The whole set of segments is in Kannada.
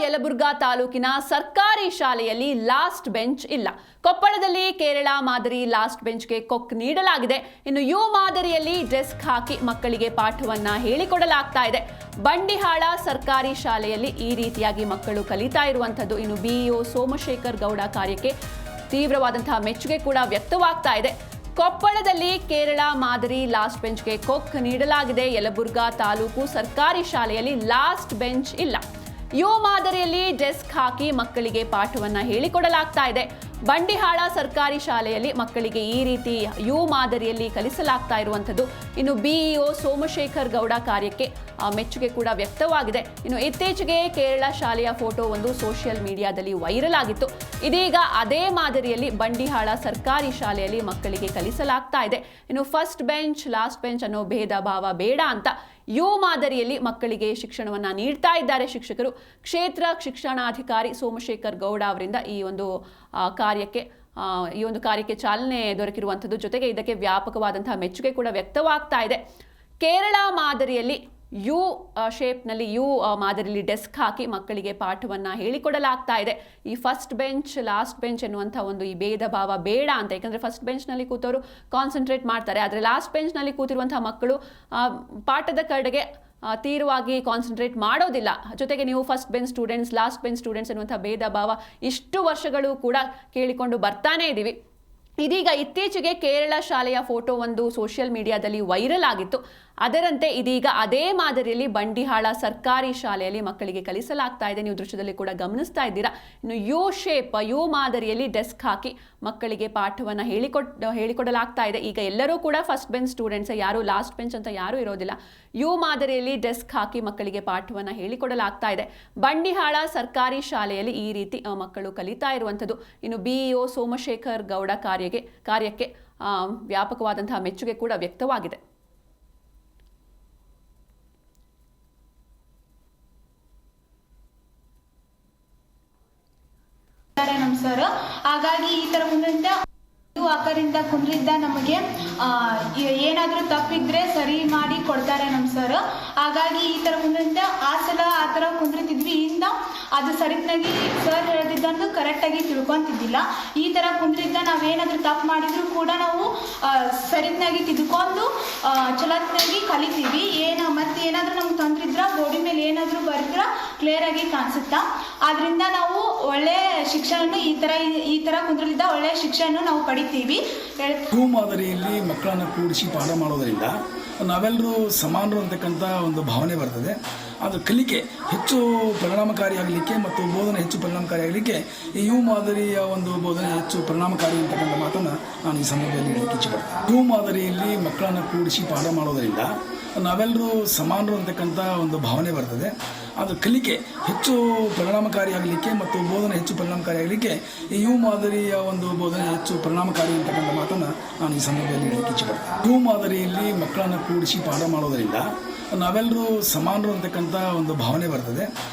ಯಲಬುರ್ಗಾ ತಾಲೂಕಿನ ಸರ್ಕಾರಿ ಶಾಲೆಯಲ್ಲಿ ಲಾಸ್ಟ್ ಬೆಂಚ್ ಇಲ್ಲ. ಕೊಪ್ಪಳದಲ್ಲಿ ಕೇರಳ ಮಾದರಿ ಲಾಸ್ಟ್ ಬೆಂಚ್ಗೆ ಕೊಕ್ ನೀಡಲಾಗಿದೆ. ಇನ್ನು ಯು ಮಾದರಿಯಲ್ಲಿ ಡೆಸ್ಕ್ ಹಾಕಿ ಮಕ್ಕಳಿಗೆ ಪಾಠವನ್ನ ಹೇಳಿಕೊಡಲಾಗ್ತಾ ಇದೆ. ಬಂಡಿಹಾಳ ಸರ್ಕಾರಿ ಶಾಲೆಯಲ್ಲಿ ಈ ರೀತಿಯಾಗಿ ಮಕ್ಕಳು ಕಲಿತಾ ಇರುವಂತದ್ದು. ಇನ್ನು ಬಿಇಒ ಸೋಮಶೇಖರ್ ಗೌಡ ಕಾರ್ಯಕ್ಕೆ ತೀವ್ರವಾದಂತಹ ಮೆಚ್ಚುಗೆ ಕೂಡ ವ್ಯಕ್ತವಾಗ್ತಾ ಇದೆ. ಕೊಪ್ಪಳದಲ್ಲಿ ಕೇರಳ ಮಾದರಿ ಲಾಸ್ಟ್ ಬೆಂಚ್ಗೆ ಕೊಕ್ ನೀಡಲಾಗಿದೆ. ಯಲಬುರ್ಗಾ ತಾಲೂಕು ಸರ್ಕಾರಿ ಶಾಲೆಯಲ್ಲಿ ಲಾಸ್ಟ್ ಬೆಂಚ್ ಇಲ್ಲ. ಯು ಮಾದರಿಯಲ್ಲಿ ಡೆಸ್ಕ್ ಹಾಕಿ ಮಕ್ಕಳಿಗೆ ಪಾಠವನ್ನ ಹೇಳಿಕೊಡಲಾಗ್ತಾ ಇದೆ. ಬಂಡಿಹಾಳ ಸರ್ಕಾರಿ ಶಾಲೆಯಲ್ಲಿ ಮಕ್ಕಳಿಗೆ ಈ ರೀತಿ ಯು ಮಾದರಿಯಲ್ಲಿ ಕಲಿಸಲಾಗ್ತಾ ಇರುವಂಥದ್ದು. ಇನ್ನು ಬಿಇಒ ಸೋಮಶೇಖರ್ ಗೌಡ ಕಾರ್ಯಕ್ಕೆ ಮೆಚ್ಚುಗೆ ಕೂಡ ವ್ಯಕ್ತವಾಗಿದೆ. ಇನ್ನು ಇತ್ತೀಚೆಗೆ ಕೇರಳ ಶಾಲೆಯ ಫೋಟೋ ಒಂದು ಸೋಷಿಯಲ್ ಮೀಡಿಯಾದಲ್ಲಿ ವೈರಲ್ ಆಗಿತ್ತು. ಇದೀಗ ಅದೇ ಮಾದರಿಯಲ್ಲಿ ಬಂಡಿಹಾಳ ಸರ್ಕಾರಿ ಶಾಲೆಯಲ್ಲಿ ಮಕ್ಕಳಿಗೆ ಕಲಿಸಲಾಗ್ತಾ ಇದೆ. ಇನ್ನು ಫಸ್ಟ್ ಬೆಂಚ್ ಲಾಸ್ಟ್ ಬೆಂಚ್ ಅನ್ನೋ ಭೇದ ಭಾವ ಬೇಡ ಅಂತ ಯು ಮಾದರಿಯಲ್ಲಿ ಮಕ್ಕಳಿಗೆ ಶಿಕ್ಷಣವನ್ನ ನೀಡ್ತಾ ಇದ್ದಾರೆ ಶಿಕ್ಷಕರು. ಕ್ಷೇತ್ರ ಶಿಕ್ಷಣಾಧಿಕಾರಿ ಸೋಮಶೇಖರ್ ಗೌಡ ಅವರಿಂದ ಈ ಒಂದು ಕಾರ್ಯಕ್ಕೆ ಚಾಲನೆ ದೊರಕಿರುವಂಥದ್ದು. ಜೊತೆಗೆ ಇದಕ್ಕೆ ವ್ಯಾಪಕವಾದಂತಹ ಮೆಚ್ಚುಗೆ ಕೂಡ ವ್ಯಕ್ತವಾಗ್ತಾ ಇದೆ. ಕೇರಳ ಮಾದರಿಯಲ್ಲಿ ಯು ಶೇಪ್ನಲ್ಲಿ ಯು ಮಾದರಿಯಲ್ಲಿ ಡೆಸ್ಕ್ ಹಾಕಿ ಮಕ್ಕಳಿಗೆ ಪಾಠವನ್ನ ಹೇಳಿಕೊಡಲಾಗ್ತಾ ಇದೆ. ಈ ಫಸ್ಟ್ ಬೆಂಚ್ ಲಾಸ್ಟ್ ಬೆಂಚ್ ಎನ್ನುವಂಥ ಒಂದು ಈ ಭೇದ ಭಾವ ಬೇಡ ಅಂತ. ಯಾಕಂದರೆ ಫಸ್ಟ್ ಬೆಂಚ್ನಲ್ಲಿ ಕೂತವರು ಕಾನ್ಸಂಟ್ರೇಟ್ ಮಾಡ್ತಾರೆ, ಆದರೆ ಲಾಸ್ಟ್ ಬೆಂಚ್ನಲ್ಲಿ ಕೂತಿರುವಂತಹ ಮಕ್ಕಳು ಪಾಠದ ಕಡೆಗೆ ತೀವ್ರವಾಗಿ ಕಾನ್ಸಂಟ್ರೇಟ್ ಮಾಡೋದಿಲ್ಲ. ಜೊತೆಗೆ ನೀವು first bench students last bench students ಎನ್ನುವಂಥ ಭೇದ ಭಾವ ಇಷ್ಟು ವರ್ಷಗಳು ಕೂಡ ಕೇಳಿಕೊಂಡು ಬರ್ತಾನೆ ಇದ್ದೀವಿ. ಇದೀಗ ಇತ್ತೀಚೆಗೆ ಕೇರಳ ಶಾಲೆಯ ಫೋಟೋ ಒಂದು ಸೋಷಿಯಲ್ ಮೀಡಿಯಾದಲ್ಲಿ ವೈರಲ್ ಆಗಿತ್ತು. ಅದರಂತೆ ಇದೀಗ ಅದೇ ಮಾದರಿಯಲ್ಲಿ ಬಂಡಿಹಾಳ ಸರ್ಕಾರಿ ಶಾಲೆಯಲ್ಲಿ ಮಕ್ಕಳಿಗೆ ಕಲಿಸಲಾಗ್ತಾ ಇದೆ. ನೀವು ದೃಶ್ಯದಲ್ಲಿ ಕೂಡ ಗಮನಿಸ್ತಾ ಇದ್ದೀರಾ. ಇನ್ನು ಯು ಶೇಪ್ ಯು ಮಾದರಿಯಲ್ಲಿ ಡೆಸ್ಕ್ ಹಾಕಿ ಮಕ್ಕಳಿಗೆ ಪಾಠವನ್ನು ಹೇಳಿಕೊಡಲಾಗ್ತಾ ಇದೆ. ಈಗ ಎಲ್ಲರೂ ಕೂಡ ಫಸ್ಟ್ ಬೆಂಚ್ ಸ್ಟೂಡೆಂಟ್ಸ್, ಯಾರು ಲಾಸ್ಟ್ ಬೆಂಚ್ ಅಂತ ಯಾರೂ ಇರೋದಿಲ್ಲ. ಯು ಮಾದರಿಯಲ್ಲಿ ಡೆಸ್ಕ್ ಹಾಕಿ ಮಕ್ಕಳಿಗೆ ಪಾಠವನ್ನು ಹೇಳಿಕೊಡಲಾಗ್ತಾ ಇದೆ. ಬಂಡಿಹಾಳ ಸರ್ಕಾರಿ ಶಾಲೆಯಲ್ಲಿ ಈ ರೀತಿ ಮಕ್ಕಳು ಕಲಿತಾ ಇರುವಂಥದ್ದು. ಇನ್ನು ಬಿಇಒ ಸೋಮಶೇಖರ್ ಗೌಡ ಕಾರ್ಯಕ್ಕೆ ವ್ಯಾಪಕವಾದಂತಹ ಮೆಚ್ಚುಗೆ ಕೂಡ ವ್ಯಕ್ತವಾಗಿದೆ. ನಮ್ ಸರ್ ಹಾಗಾಗಿ ಈ ತರ ಮುಂದಿಂದ ಆಕರಿಂದ ಕುಂದ್ರಿದ್ದ ನಮಗೆ ಏನಾದ್ರೂ ತಪ್ಪಿದ್ರೆ ಸರಿ ಮಾಡಿ ಕೊಡ್ತಾರೆ ನಮ್ ಸರ್. ಹಾಗಾಗಿ ಈ ತರ ಮುಂದಿಂದ ಆ ತರ ಕುಂದ್ರಿತಿದ್ವಿ. ಇಂದ ಅದು ಸರಿಯಾಗಿ ಸರ್ ಹೇಳ್ತಿದ್ದನ್ನು ಕರೆಕ್ಟ್ ಆಗಿ ತಿಳ್ಕೊಂತಿದ್ದಿಲ್ಲ. ಈ ತರ ಕುಂದ್ರಿದ್ದ ನಾವೇನಾದ್ರೂ ತಪ್ಪು ಮಾಡಿದ್ರು ಕೂಡ ನಾವು ಸರಿಯಾಗಿ ತಿಳ್ಕೊಂಡು ಚಲೋತ್ನಾಗಿ ಕಲಿತೀವಿ. ಮತ್ತೆ ಏನಾದ್ರೂ ನಮ್ಗೆ ತೊಂದ್ರಿದ್ರ ಬೋರ್ಡಿ ಮೇಲೆ ಏನಾದ್ರೂ ಬರೆದ್ರ ಕ್ಲಿಯರ್ ಆಗಿ ಕಾಣಿಸುತ್ತಾ. ಆದ್ರಿಂದ ನಾವು ಒಳ್ಳೆ ಶಿಕ್ಷಣ ಈ ತರ ಕುಂದ್ರಲಿದ್ದ ಒಳ್ಳೆ ಶಿಕ್ಷಣ ನಾವು ಪಡಿತೀವಿ. ಯು ಮಾದರಿಯಲ್ಲಿ ಮಕ್ಕಳನ್ನು ಕೂಡಿಸಿ ಪಾಠ ಮಾಡೋದರಿಂದ ನಾವೆಲ್ಲರೂ ಸಮಾನರು ಅಂತಕ್ಕಂಥ ಒಂದು ಭಾವನೆ ಬರ್ತದೆ. ಅದು ಕಲಿಕೆ ಹೆಚ್ಚು ಪರಿಣಾಮಕಾರಿಯಾಗಲಿಕ್ಕೆ ಮತ್ತು ಬೋಧನೆ ಹೆಚ್ಚು ಪರಿಣಾಮಕಾರಿಯಾಗಲಿಕ್ಕೆ ಈ ಯು ಮಾದರಿಯ ಒಂದು ಬೋಧನೆ ಹೆಚ್ಚು ಪರಿಣಾಮಕಾರಿ ಅಂತಕ್ಕಂಥ ಮಾತನ್ನು ನಾನು ಈ ಸಂದರ್ಭದಲ್ಲಿ ಹೇಳಲಿಕ್ಕೆ ಇಚ್ಛೆಪಡ್ತೇನೆ. ಯು ಮಾದರಿಯಲ್ಲಿ ಮಕ್ಕಳನ್ನು ಕೂಡಿಸಿ ಪಾಠ ಮಾಡೋದರಿಂದ ನಾವೆಲ್ಲರೂ ಸಮಾನರು ಅಂತಕ್ಕಂಥ ಒಂದು ಭಾವನೆ ಬರ್ತದೆ. ಅದು ಕಲಿಕೆ ಹೆಚ್ಚು ಪರಿಣಾಮಕಾರಿಯಾಗಲಿಕ್ಕೆ ಮತ್ತು ಬೋಧನೆ ಹೆಚ್ಚು ಪರಿಣಾಮಕಾರಿಯಾಗಲಿಕ್ಕೆ ಈ ಯು ಮಾದರಿಯ ಒಂದು ಬೋಧನೆ ಹೆಚ್ಚು ಪರಿಣಾಮಕಾರಿ ಅಂತಕ್ಕಂಥ ಮಾತನ್ನು ನಾನು ಈ ಸಂದರ್ಭದಲ್ಲಿ ಹೇಳಲಿಕ್ಕೆ ಇಚ್ಛೆಪಡ್ತೇನೆ. ಯು ಮಾದರಿಯಲ್ಲಿ ಮಕ್ಕಳನ್ನು ಕೂಡಿಸಿ ಪಾಠ ಮಾಡೋದರಿಂದ ನಾವೆಲ್ಲರೂ ಸಮಾನರು ಅಂತಕ್ಕಂಥ ಒಂದು ಭಾವನೆ ಬರ್ತದೆ.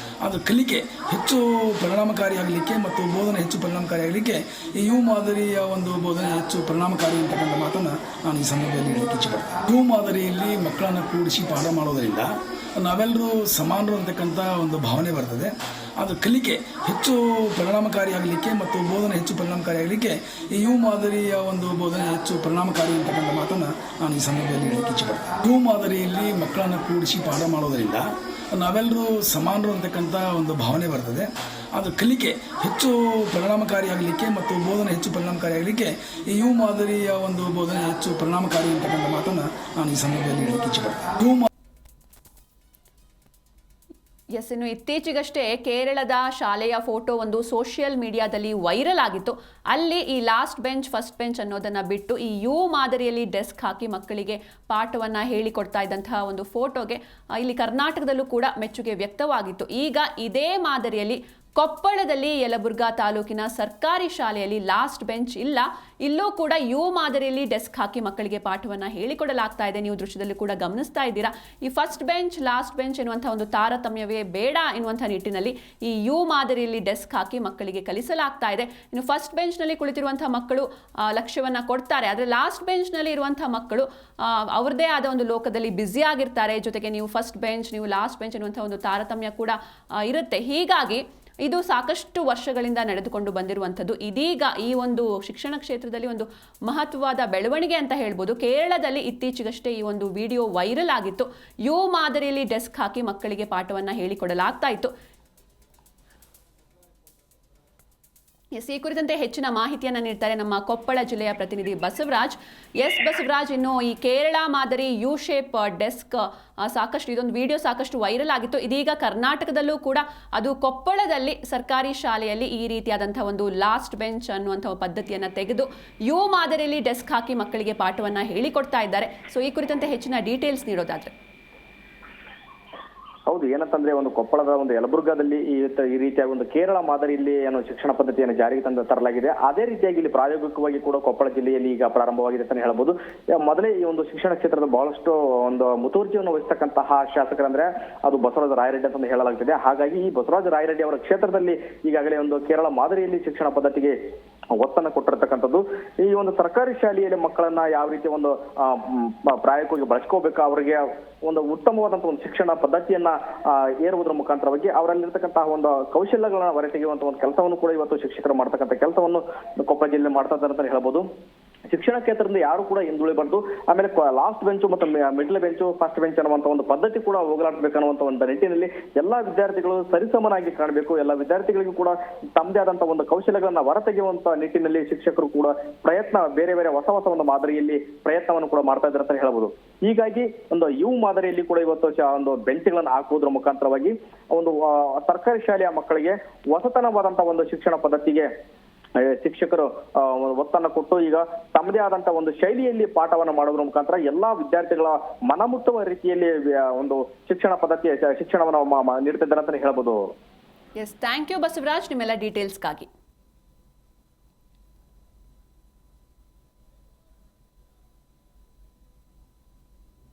ಅದು ಕಲಿಕೆ ಹೆಚ್ಚು ಪರಿಣಾಮಕಾರಿಯಾಗಲಿಕ್ಕೆ ಮತ್ತು ಬೋಧನೆ ಹೆಚ್ಚು ಪರಿಣಾಮಕಾರಿಯಾಗಲಿಕ್ಕೆ ಈ ಯು ಮಾದರಿಯ ಒಂದು ಬೋಧನೆ ಹೆಚ್ಚು ಪರಿಣಾಮಕಾರಿ ಅಂತಕ್ಕಂಥ ಮಾತನ್ನು ನಾನು ಈ ಸಂದರ್ಭದಲ್ಲಿ ಹೇಳಲಿಕ್ಕೆ ಇಚ್ಛೆಪಡ್ತೇನೆ. ಯು ಮಾದರಿಯಲ್ಲಿ ಮಕ್ಕಳನ್ನು ಕೂಡಿಸಿ ಪಾಠ ಮಾಡೋದರಿಂದ ನಾವೆಲ್ಲರೂ ಸಮಾನರು ಅಂತಕ್ಕಂಥ ಒಂದು ಭಾವನೆ ಬರ್ತದೆ. ಅದು ಕಲಿಕೆ ಹೆಚ್ಚು ಪರಿಣಾಮಕಾರಿಯಾಗಲಿಕ್ಕೆ ಮತ್ತು ಬೋಧನೆ ಹೆಚ್ಚು ಪರಿಣಾಮಕಾರಿಯಾಗಲಿಕ್ಕೆ ಈ ಯು ಮಾದರಿಯ ಒಂದು ಬೋಧನೆ ಹೆಚ್ಚು ಪರಿಣಾಮಕಾರಿ ಅಂತಕ್ಕಂಥ ಮಾತನ್ನು ನಾನು ಈ ಸಂದರ್ಭದಲ್ಲಿ ಹೇಳಲಿಕ್ಕೆ ಇಚ್ಛೆಪಡ್ತೇನೆ. ಯು ಮಾದರಿಯಲ್ಲಿ ಮಕ್ಕಳನ್ನು ಕೂಡಿಸಿ ಪಾಠ ಮಾಡೋದರಿಂದ ನಾವೆಲ್ಲರೂ ಸಮಾನರು ಅಂತಕ್ಕಂಥ ಒಂದು ಭಾವನೆ ಬರ್ತದೆ. ಅದು ಕಲಿಕೆ ಹೆಚ್ಚು ಪರಿಣಾಮಕಾರಿಯಾಗಲಿಕ್ಕೆ ಮತ್ತು ಬೋಧನೆ ಹೆಚ್ಚು ಪರಿಣಾಮಕಾರಿಯಾಗಲಿಕ್ಕೆ ಈ ಯು ಮಾದರಿಯ ಒಂದು ಬೋಧನೆ ಹೆಚ್ಚು ಪರಿಣಾಮಕಾರಿ ಅಂತಕ್ಕಂಥ ಮಾತನ್ನು ನಾನು ಈ ಸಂದರ್ಭದಲ್ಲಿ ಹೇಳಲಿಕ್ಕೆ ಇಚ್ಛೆಪಡ್ತೇನೆ. ಇನ್ನು ಇತ್ತೀಚೆಗಷ್ಟೇ ಕೇರಳದ ಶಾಲೆಯ ಫೋಟೋ ಒಂದು ಸೋಷಿಯಲ್ ಮೀಡಿಯಾದಲ್ಲಿ ವೈರಲ್ ಆಗಿತ್ತು. ಅಲ್ಲಿ ಈ ಲಾಸ್ಟ್ ಬೆಂಚ್ ಫಸ್ಟ್ ಬೆಂಚ್ ಅನ್ನೋದನ್ನ ಬಿಟ್ಟು ಈ ಯು ಮಾದರಿಯಲ್ಲಿ ಡೆಸ್ಕ್ ಹಾಕಿ ಮಕ್ಕಳಿಗೆ ಪಾಠವನ್ನ ಹೇಳಿಕೊಡ್ತಾ ಇದ್ದಂತಹ ಒಂದು ಫೋಟೋಗೆ ಇಲ್ಲಿ ಕರ್ನಾಟಕದಲ್ಲೂ ಕೂಡ ಮೆಚ್ಚುಗೆ ವ್ಯಕ್ತವಾಗಿತ್ತು. ಈಗ ಇದೇ ಮಾದರಿಯಲ್ಲಿ ಕೊಪ್ಪಳದಲ್ಲಿ ಯಲಬುರ್ಗಾ ತಾಲೂಕಿನ ಸರ್ಕಾರಿ ಶಾಲೆಯಲ್ಲಿ ಲಾಸ್ಟ್ ಬೆಂಚ್ ಇಲ್ಲ. ಇಲ್ಲೂ ಕೂಡ ಯು ಮಾದರಿಯಲ್ಲಿ ಡೆಸ್ಕ್ ಹಾಕಿ ಮಕ್ಕಳಿಗೆ ಪಾಠವನ್ನ ಹೇಳಿಕೊಡಲಾಗ್ತಾ ಇದೆ. ನೀವು ದೃಶ್ಯದಲ್ಲಿ ಕೂಡ ಗಮನಿಸ್ತಾ ಇದ್ದೀರಾ. ಈ ಫಸ್ಟ್ ಬೆಂಚ್ ಲಾಸ್ಟ್ ಬೆಂಚ್ ಎನ್ನುವಂಥ ಒಂದು ತಾರತಮ್ಯವೇ ಬೇಡ ಎನ್ನುವಂಥ ನಿಟ್ಟಿನಲ್ಲಿ ಈ ಯು ಮಾದರಿಯಲ್ಲಿ ಡೆಸ್ಕ್ ಹಾಕಿ ಮಕ್ಕಳಿಗೆ ಕಲಿಸಲಾಗ್ತಾ ಇದೆ. ಇನ್ನು ಫಸ್ಟ್ ಬೆಂಚ್ನಲ್ಲಿ ಕುಳಿತಿರುವಂತಹ ಮಕ್ಕಳು ಲಕ್ಷ್ಯವನ್ನ ಕೊಡ್ತಾರೆ, ಆದರೆ ಲಾಸ್ಟ್ ಬೆಂಚ್ನಲ್ಲಿ ಇರುವಂತಹ ಮಕ್ಕಳು ಅವ್ರದ್ದೇ ಆದ ಒಂದು ಲೋಕದಲ್ಲಿ ಬ್ಯುಸಿ ಆಗಿರ್ತಾರೆ. ಜೊತೆಗೆ ನೀವು ಫಸ್ಟ್ ಬೆಂಚ್ ನೀವು ಲಾಸ್ಟ್ ಬೆಂಚ್ ಎನ್ನುವಂಥ ಒಂದು ತಾರತಮ್ಯ ಕೂಡ ಇರುತ್ತೆ. ಹೀಗಾಗಿ ಇದು ಸಾಕಷ್ಟು ವರ್ಷಗಳಿಂದ ನಡೆದುಕೊಂಡು ಬಂದಿರುವಂಥದ್ದು. ಇದೀಗ ಈ ಒಂದು ಶಿಕ್ಷಣ ಕ್ಷೇತ್ರದಲ್ಲಿ ಒಂದು ಮಹತ್ವವಾದ ಬೆಳವಣಿಗೆ ಅಂತ ಹೇಳ್ಬೋದು. ಕೇರಳದಲ್ಲಿ ಇತ್ತೀಚೆಗಷ್ಟೇ ಈ ಒಂದು ವಿಡಿಯೋ ವೈರಲ್ ಆಗಿತ್ತು. ಯು ಮಾದರಿಯಲ್ಲಿ ಡೆಸ್ಕ್ ಹಾಕಿ ಮಕ್ಕಳಿಗೆ ಪಾಠವನ್ನು ಹೇಳಿಕೊಡಲಾಗ್ತಾ ಇತ್ತು. ಈ ಕುರಿತಂತೆ ಹೆಚ್ಚಿನ ಮಾಹಿತಿಯನ್ನು ನೀಡ್ತಾರೆ ನಮ್ಮ ಕೊಪ್ಪಳ ಜಿಲ್ಲೆಯ ಪ್ರತಿನಿಧಿ ಬಸವರಾಜ್. ಬಸವರಾಜ್, ಇನ್ನು ಈ ಕೇರಳ ಮಾದರಿ ಯು ಶೇಪ್ ಡೆಸ್ಕ್ ಸಾಕಷ್ಟು ಇದೊಂದು ವಿಡಿಯೋ ಸಾಕಷ್ಟು ವೈರಲ್ ಆಗಿತ್ತು. ಇದೀಗ ಕರ್ನಾಟಕದಲ್ಲೂ ಕೂಡ ಅದು ಕೊಪ್ಪಳದಲ್ಲಿ ಸರ್ಕಾರಿ ಶಾಲೆಯಲ್ಲಿ ಈ ರೀತಿಯಾದಂತಹ ಒಂದು ಲಾಸ್ಟ್ ಬೆಂಚ್ ಅನ್ನುವಂಥ ಪದ್ಧತಿಯನ್ನು ತೆಗೆದು ಯು ಮಾದರಿಯಲ್ಲಿ ಡೆಸ್ಕ್ ಹಾಕಿ ಮಕ್ಕಳಿಗೆ ಪಾಠವನ್ನು ಹೇಳಿಕೊಡ್ತಾ ಇದ್ದಾರೆ. ಸೊ ಈ ಕುರಿತಂತೆ ಹೆಚ್ಚಿನ ಡೀಟೇಲ್ಸ್ ನೀಡೋದಾದ್ರೆ. ಹೌದು, ಏನಂತಂದ್ರೆ ಒಂದು ಕೊಪ್ಪಳದ ಒಂದು ಯಲಬುರ್ಗಾದಲ್ಲಿ ಈ ರೀತಿಯಾಗಿ ಒಂದು ಕೇರಳ ಮಾದರಿಯಲ್ಲಿ ಏನೋ ಶಿಕ್ಷಣ ಪದ್ಧತಿಯನ್ನು ಜಾರಿಗೆ ತರಲಾಗಿದೆ. ಅದೇ ರೀತಿಯಾಗಿ ಇಲ್ಲಿ ಪ್ರಾಯೋಗಿಕವಾಗಿ ಕೂಡ ಕೊಪ್ಪಳ ಜಿಲ್ಲೆಯಲ್ಲಿ ಈಗ ಪ್ರಾರಂಭವಾಗಿದೆ ಅಂತ ಹೇಳ್ಬೋದು. ಮೊದಲೇ ಈ ಒಂದು ಶಿಕ್ಷಣ ಕ್ಷೇತ್ರದ ಬಹಳಷ್ಟು ಒಂದು ಮುತುವರ್ಜಿಯನ್ನು ವಹಿಸತಕ್ಕಂತಹ ಶಾಸಕರಂದ್ರೆ ಅದು ಬಸವರಾಜ ರಾಯರೆಡ್ಡಿ ಅಂತ ಹೇಳಲಾಗ್ತಿದೆ. ಹಾಗಾಗಿ ಈ ಬಸವರಾಜ ರಾಯರೆಡ್ಡಿ ಅವರ ಕ್ಷೇತ್ರದಲ್ಲಿ ಈಗಾಗಲೇ ಒಂದು ಕೇರಳ ಮಾದರಿಯಲ್ಲಿ ಶಿಕ್ಷಣ ಪದ್ಧತಿಗೆ ಒತ್ತನ್ನು ಕೊಟ್ಟಿರ್ತಕ್ಕಂಥದ್ದು. ಈ ಒಂದು ಸರ್ಕಾರಿ ಶಾಲೆಯಲ್ಲಿ ಮಕ್ಕಳನ್ನ ಯಾವ ರೀತಿ ಒಂದು ಪ್ರಾಯೋಗಿಕವಾಗಿ ಬಳಸ್ಕೋಬೇಕು, ಅವರಿಗೆ ಒಂದು ಉತ್ತಮವಾದಂತಹ ಒಂದು ಶಿಕ್ಷಣ ಪದ್ಧತಿಯನ್ನ ಏರುವುದರ ಮುಖಾಂತರವಾಗಿ ಅವರಲ್ಲಿರ್ತಕ್ಕಂತಹ ಒಂದು ಕೌಶಲ್ಯಗಳನ್ನ ಹೊರತೆಗೆಯುವಂತಹ ಒಂದು ಕೆಲಸವನ್ನು ಕೂಡ ಇವತ್ತು ಶಿಕ್ಷಕರು ಮಾಡ್ತಕ್ಕಂಥ ಕೆಲಸವನ್ನು ಕೊಪ್ಪಳ ಜಿಲ್ಲೆ ಮಾಡ್ತಾ ಇದ್ದಾರೆ ಅಂತ ಹೇಳ್ಬೋದು. ಶಿಕ್ಷಣ ಕ್ಷೇತ್ರದಿಂದ ಯಾರು ಕೂಡ ಹಿಂದುಳಿಬಾರ್ದು. ಆಮೇಲೆ ಲಾಸ್ಟ್ ಬೆಂಚು ಮತ್ತು ಮಿಡ್ಲ್ ಬೆಂಚು, ಫಸ್ಟ್ ಬೆಂಚ್ ಅನ್ನುವಂತ ಒಂದು ಪದ್ಧತಿ ಕೂಡ ಹೋಗಲಾಡಬೇಕನ್ನುವಂತ ಒಂದು ನಿಟ್ಟಿನಲ್ಲಿ ಎಲ್ಲಾ ವಿದ್ಯಾರ್ಥಿಗಳು ಸರಿಸಮನಾಗಿ ಕಾಣಬೇಕು. ಎಲ್ಲ ವಿದ್ಯಾರ್ಥಿಗಳಿಗೂ ಕೂಡ ತಮ್ಮದೇ ಆದಂತಹ ಒಂದು ಕೌಶಲ್ಯಗಳನ್ನ ಹೊರತೆಗೆಯುವಂತ ನಿಟ್ಟಿನಲ್ಲಿ ಶಿಕ್ಷಕರು ಕೂಡ ಪ್ರಯತ್ನ ಬೇರೆ ಬೇರೆ ಹೊಸ ಹೊಸ ಒಂದು ಮಾದರಿಯಲ್ಲಿ ಪ್ರಯತ್ನವನ್ನು ಕೂಡ ಮಾಡ್ತಾ ಇದ್ದಾರೆ ಅಂತ ಹೇಳ್ಬೋದು. ಹೀಗಾಗಿ ಒಂದು ಯು ಮಾದರಿಯಲ್ಲಿ ಕೂಡ ಇವತ್ತು ಒಂದು ಬೆಂಚ್ಗಳನ್ನು ಹಾಕುವುದರ ಮುಖಾಂತರವಾಗಿ ಒಂದು ಸರ್ಕಾರಿ ಶಾಲೆಯ ಮಕ್ಕಳಿಗೆ ಹೊಸತನವಾದಂತಹ ಒಂದು ಶಿಕ್ಷಣ ಪದ್ಧತಿಗೆ ಶಿಕ್ಷಕರು ಒತ್ತನ್ನು ಕೊಟ್ಟು ಈಗ ತಮ್ಮದೇ ಆದಂತಹ ಒಂದು ಶೈಲಿಯಲ್ಲಿ ಪಾಠವನ್ನು ಮಾಡೋದ್ರ ಮುಖಾಂತರ ಎಲ್ಲಾ ವಿದ್ಯಾರ್ಥಿಗಳ ಮನಮುಟ್ಟುವ ರೀತಿಯಲ್ಲಿ ಒಂದು ಶಿಕ್ಷಣವನ್ನು ನೀಡ್ತಿದ್ದಾರೆ ಅಂತ ಹೇಳ್ಬೋದು. ಥ್ಯಾಂಕ್ ಯು ಬಸವರಾಜ್ ನಿಮ್ಮೆಲ್ಲ ಡೀಟೇಲ್ಸ್ಗಾಗಿ.